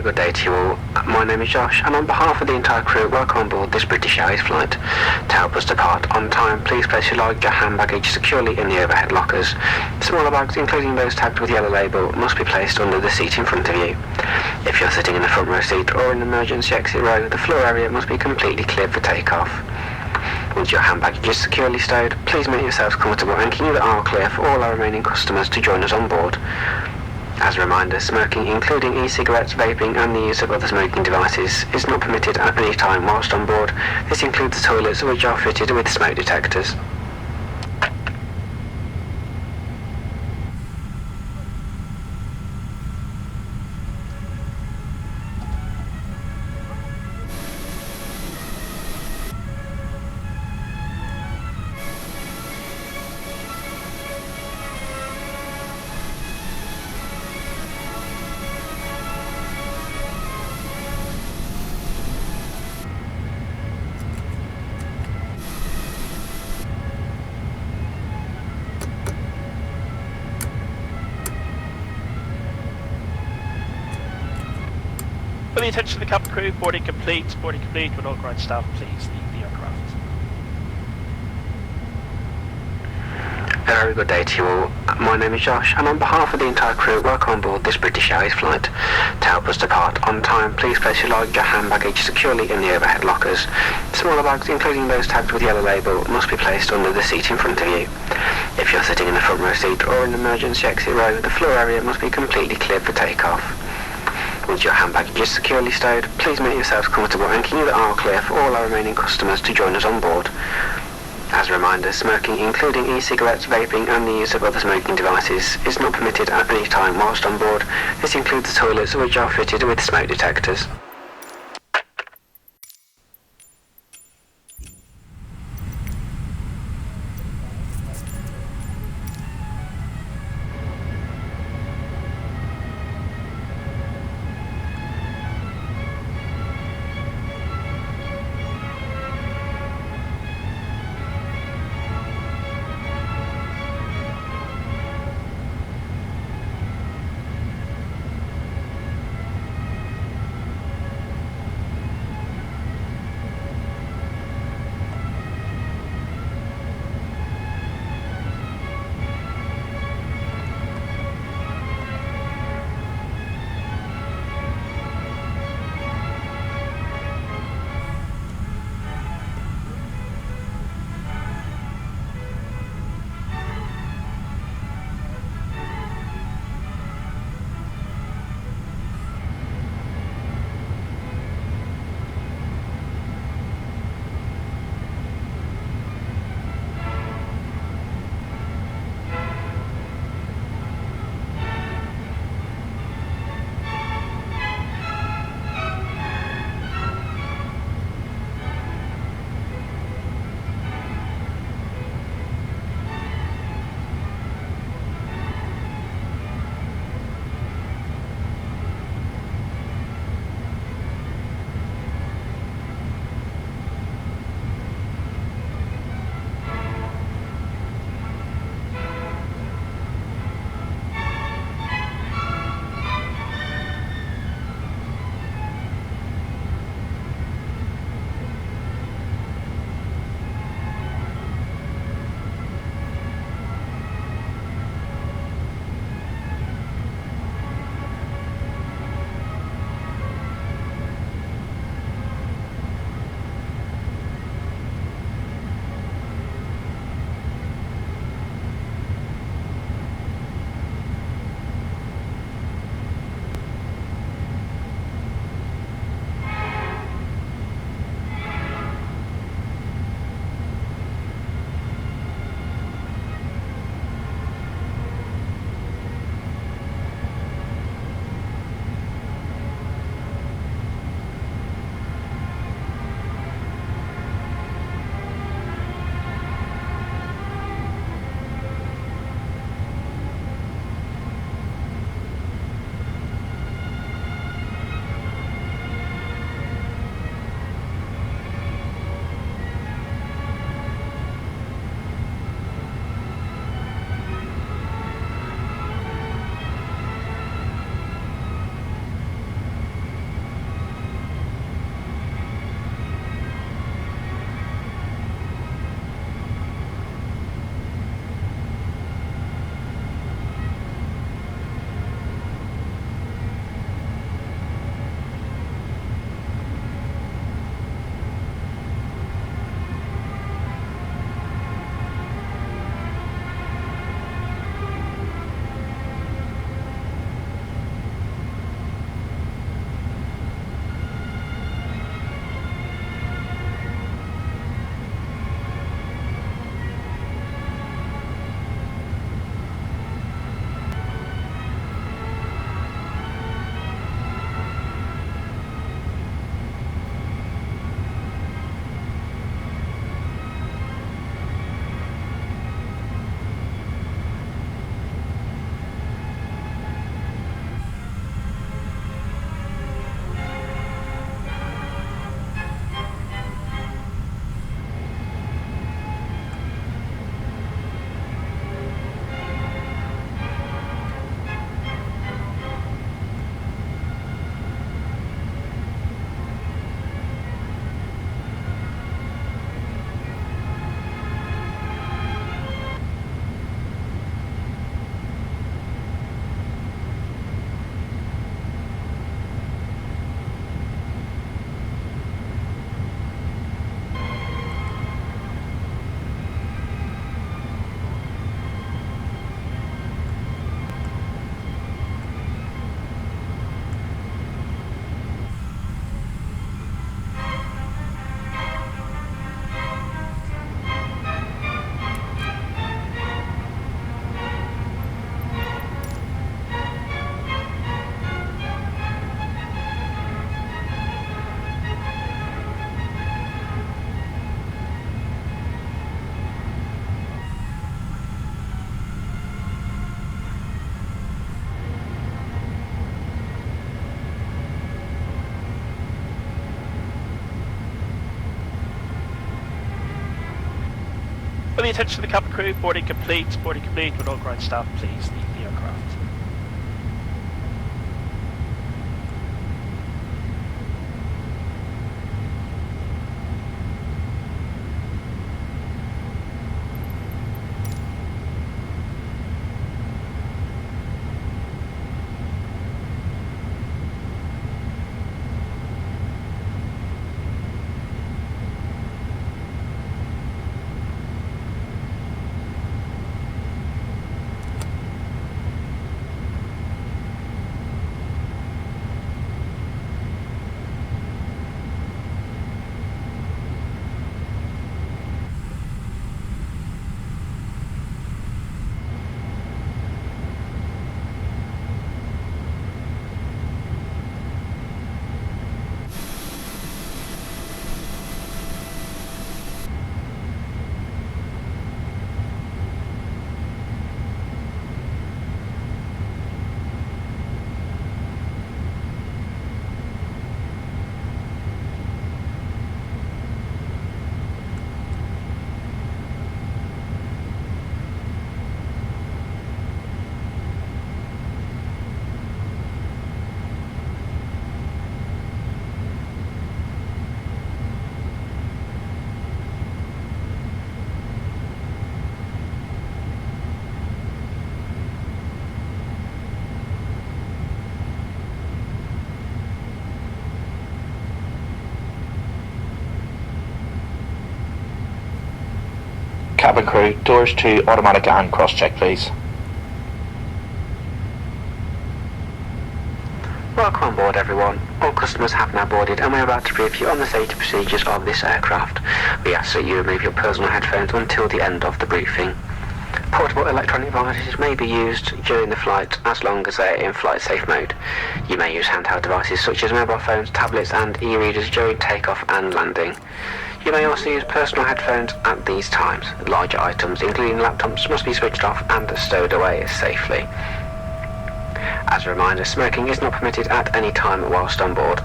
very good day to you all. My name is Josh, and on behalf of the entire crew, welcome on board this British Airways flight. To help us depart on time, please place your luggage or hand baggage securely in the overhead lockers. Smaller bags, including those tagged with yellow label, must be placed under the seat in front of you. If you're sitting in the front row seat or in an emergency exit row, the floor area must be completely cleared for takeoff. Once your hand baggage is securely stowed, please make yourselves comfortable and continue the aisle clear for all our remaining customers to join us on board. As a reminder, smoking, including e-cigarettes, vaping and the use of other smoking devices, is not permitted at any time whilst on board. This includes the toilets, which are fitted with smoke detectors. For the attention of the cabin crew, boarding complete with all ground staff, please leave the aircraft. A very good day to you all. My name is Josh, and on behalf of the entire crew, welcome on board this British Airways flight. To help us depart on time, please place your luggage or hand baggage securely in the overhead lockers. Smaller bags, including those tagged with yellow label, must be placed under the seat in front of you. If you're sitting in the front row seat or in an emergency exit row, the floor area must be completely cleared for takeoff. Once your hand baggage is securely stowed, please make yourselves comfortable and continue the aisle clear for all our remaining customers to join us on board. As a reminder, smoking, including e-cigarettes, vaping and the use of other smoking devices, is not permitted at any time whilst on board. This includes the toilets, which are fitted with smoke detectors. For the attention of the cabin crew, boarding complete. Boarding complete. Would all ground staff please leave the aircraft? Cabin crew, doors to automatic and cross-check please. Welcome on board everyone. All customers have now boarded and we're about to brief you on the safety procedures of this aircraft. We ask that you remove your personal headphones until the end of the briefing. Portable electronic devices may be used during the flight as long as they are in flight safe mode. You may use handheld devices such as mobile phones, tablets and e-readers during takeoff and landing. You may also use personal headphones at these times. Larger items, including laptops, must be switched off and stowed away safely. As a reminder, smoking is not permitted at any time whilst on board.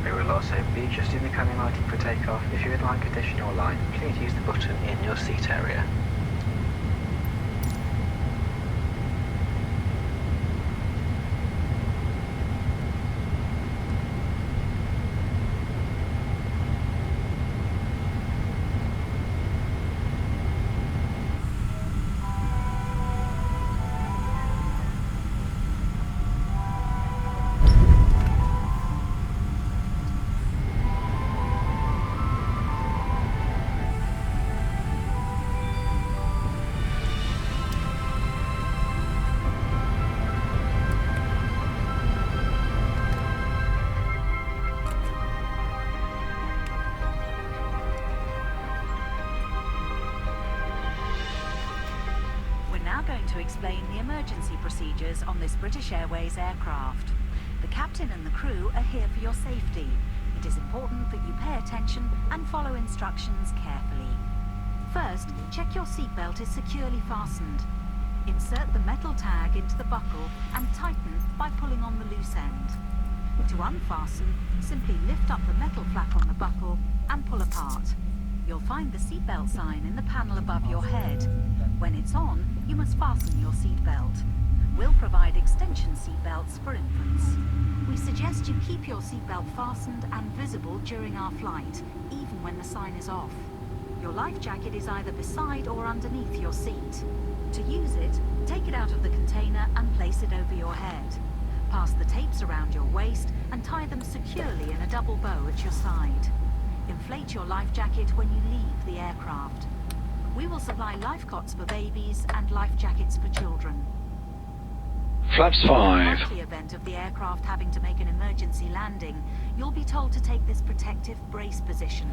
We will also be adjusting the cabin lighting for takeoff. If you would like additional light, please use the button in your seat area. To explain the emergency procedures on this British Airways aircraft. The captain and the crew are here for your safety. It is important that you pay attention and follow instructions carefully. First, check your seatbelt is securely fastened. Insert the metal tag into the buckle and tighten by pulling on the loose end. To unfasten, simply lift up the metal flap on the buckle and pull apart. You'll find the seatbelt sign in the panel above your head. When it's on, you must fasten your seatbelt. We'll provide extension seatbelts for infants. We suggest you keep your seatbelt fastened and visible during our flight, even when the sign is off. Your life jacket is either beside or underneath your seat. To use it, take it out of the container and place it over your head. Pass the tapes around your waist and tie them securely in a double bow at your side. Inflate your life jacket when you leave the aircraft. We will supply life cots for babies and life jackets for children. Flaps 5. In the likely event of the aircraft having to make an emergency landing, you'll be told to take this protective brace position.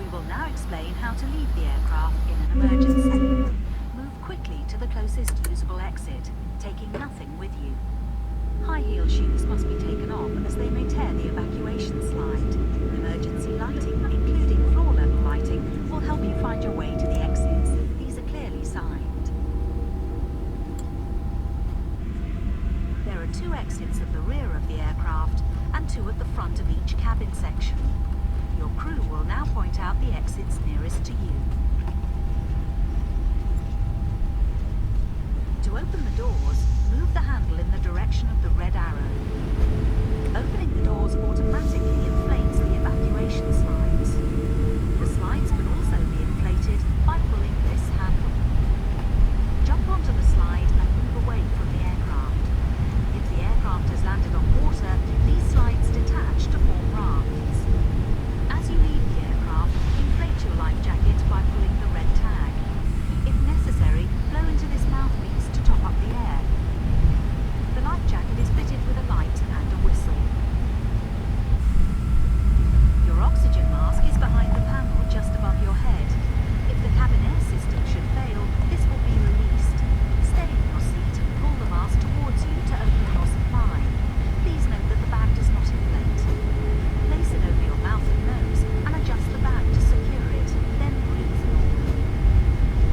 We will now explain how to leave the aircraft in an emergency. Move quickly to the closest usable exit, taking nothing with you. High heel shoes must be taken off as they may tear the evacuation slide. Emergency lighting, including floor level lighting, will help you find your way to the exits. These are clearly signed. are 2 exits at the rear of the aircraft and 2 at the front of each cabin section. Your crew will now point out the exits nearest to you. To open the doors, move the handle in the direction of the red arrow. Opening the doors automatically inflates the evacuation slides. The slides can also be inflated by pulling this handle. Jump onto the slide and move away from the aircraft. If the aircraft has landed on water, these slides detach to form rafts. As you leave the aircraft, inflate your life jacket by pulling the red tag. If necessary, blow into this mouthpiece to top up the air. The life jacket is fitted with a light and a whistle. Your oxygen mask is behind the panel just above your head. If the cabin air system should fail, this will be released. Stay in your seat and pull the mask towards you to open your supply. Please note that the bag does not inflate. Place it over your mouth and nose and adjust the bag to secure it, then breathe normally.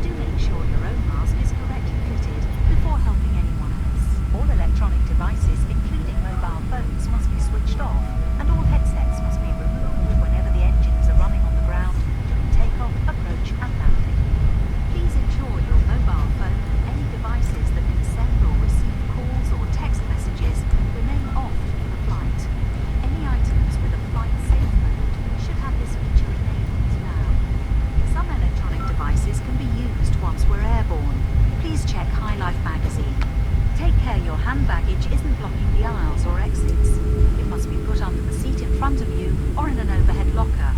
Do make sure your own mask is correctly fitted before helping anyone else. All electronic devices, including mobile phones, must be switched off, and all headsets must be removed whenever the engines are running on the ground during takeoff, approach and landing. Please ensure your mobile phone and any devices that can send or receive calls or text messages remain off during the flight. Any items with a flight safe mode should have this feature enabled now. Some electronic devices can be used once we're airborne. Please check High Life magazine. Take care your hand baggage isn't blocking the aisles or exits. It must be put under the seat in front of you or in an overhead locker.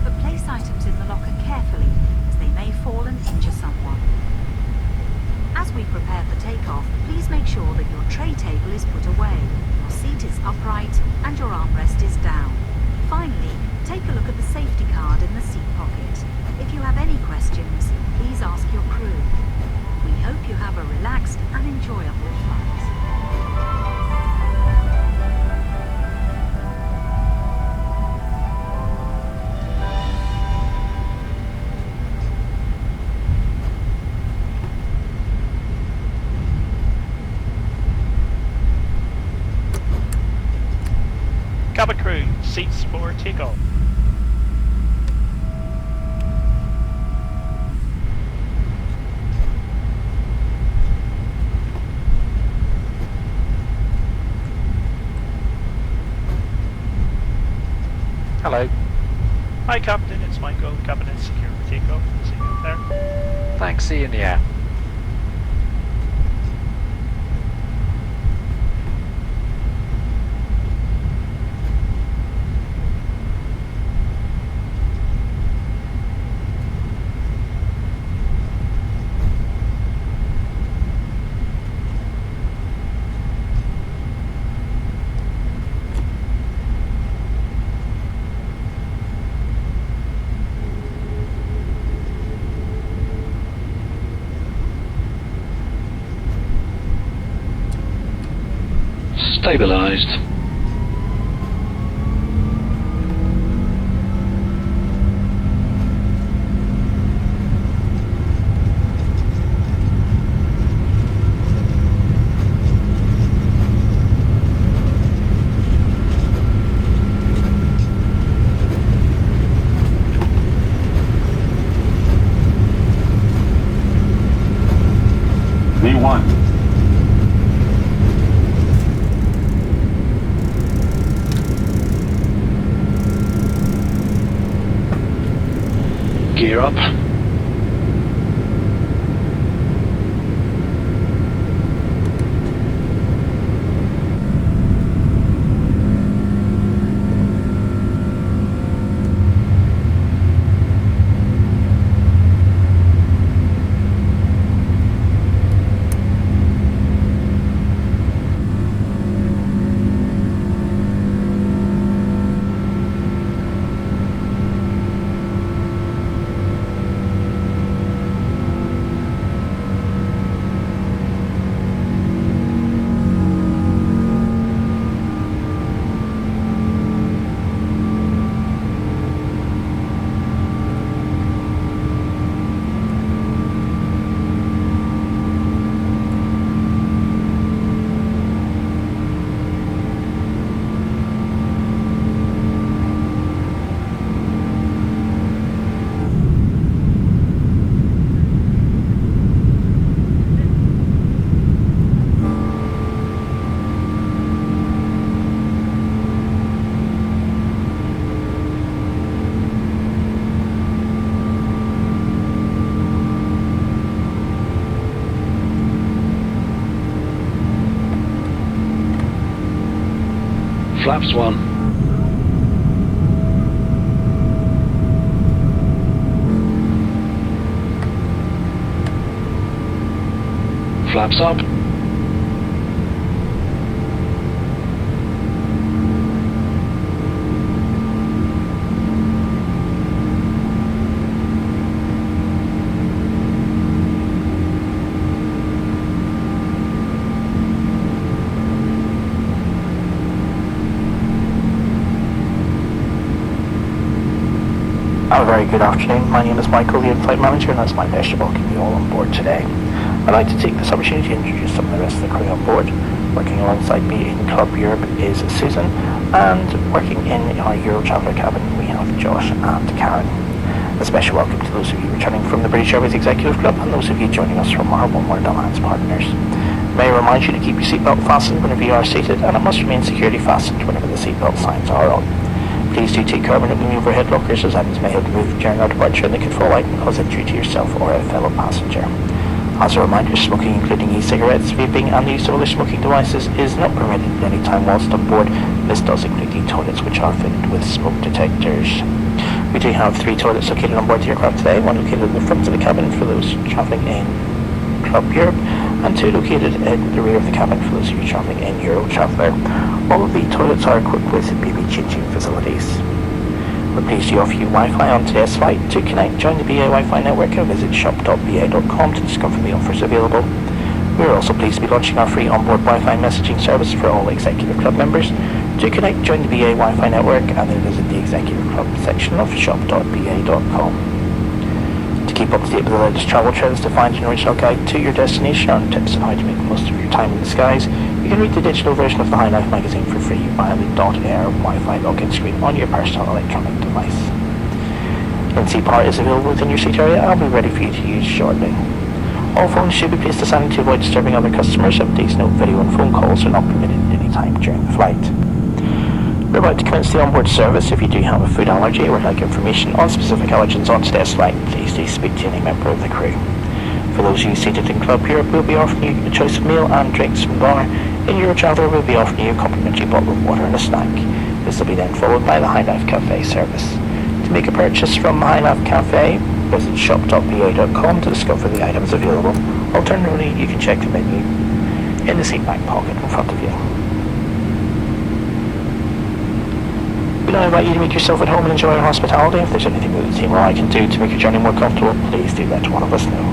But place items in the locker carefully, as they may fall and injure someone. As we prepare for takeoff, please make sure that your tray table is put away, your seat is upright, and your armrest is down. Finally, take a look at the safety card in the seat pocket. If you have any questions, please ask your crew. We hope you have a relaxed and enjoyable flight. Cabin crew, seats for takeoff. Hello. Hi Captain, it's Michael. Cabin is secure for takeoff. See you up there. Thanks, see you in the air. Stabilized. V1. Gear up. Flaps 1. Flaps up. A very good afternoon. My name is Michael, the in-flight manager, and it's my pleasure to welcome you all on board today. I'd like to take this opportunity to introduce some of the rest of the crew on board. Working alongside me in Club Europe is Susan, and working in our Euro Traveller cabin we have Josh and Karen. A special welcome to those of you returning from the British Airways Executive Club and those of you joining us from our One World Alliance partners. May I remind you to keep your seatbelt fastened whenever you are seated, and it must remain securely fastened whenever the seatbelt signs are on. Please do take care when opening overhead lockers, as items may have moved during our departure and they could fall out and cause injury to yourself or a fellow passenger. As a reminder, smoking, including e-cigarettes, vaping and the use of other smoking devices, is not permitted at any time whilst on board. This does include the toilets, which are fitted with smoke detectors. We do have 3 toilets located on board the aircraft today, one located in the front of the cabin for those travelling in Club Europe, and 2 located in the rear of the cabin for those of you travelling in Euro Traveller. All of the toilets are equipped with baby changing facilities. We're pleased to offer you Wi-Fi on today's flight. To connect, join the BA Wi-Fi network and visit shop.ba.com to discover the offers available. We are also pleased to be launching our free onboard Wi-Fi messaging service for all Executive Club members. To connect, join the BA Wi-Fi network and then visit the Executive Club section of shop.ba.com. To keep up to date with the latest travel trends, to find an original guide to your destination and tips on how to make the most of your time in the skies, you can read the digital version of the High Life magazine for free via the .air Wi-Fi login screen on your personal electronic device. NC power is available within your seat area and will be ready for you to use shortly. All phones should be placed to silent to avoid disturbing other customers, and please note video and phone calls are not permitted at any time during the flight. We're about to commence the onboard service. If you do have a food allergy or would like information on specific allergens on today's flight, please do speak to any member of the crew. For those of you seated in Club Europe, we'll be offering you a choice of meal and drinks from the bar. In Euro Traveller, we'll be offering you a complimentary bottle of water and a snack. This will be then followed by the High Life Cafe service. To make a purchase from the High Life Cafe, visit shop.ba.com to discover the items available. Alternatively, you can check the menu in the seat back pocket in front of you. We now invite you to make yourself at home and enjoy our hospitality. If there's anything that the team or I can do to make your journey more comfortable, please do let one of us know.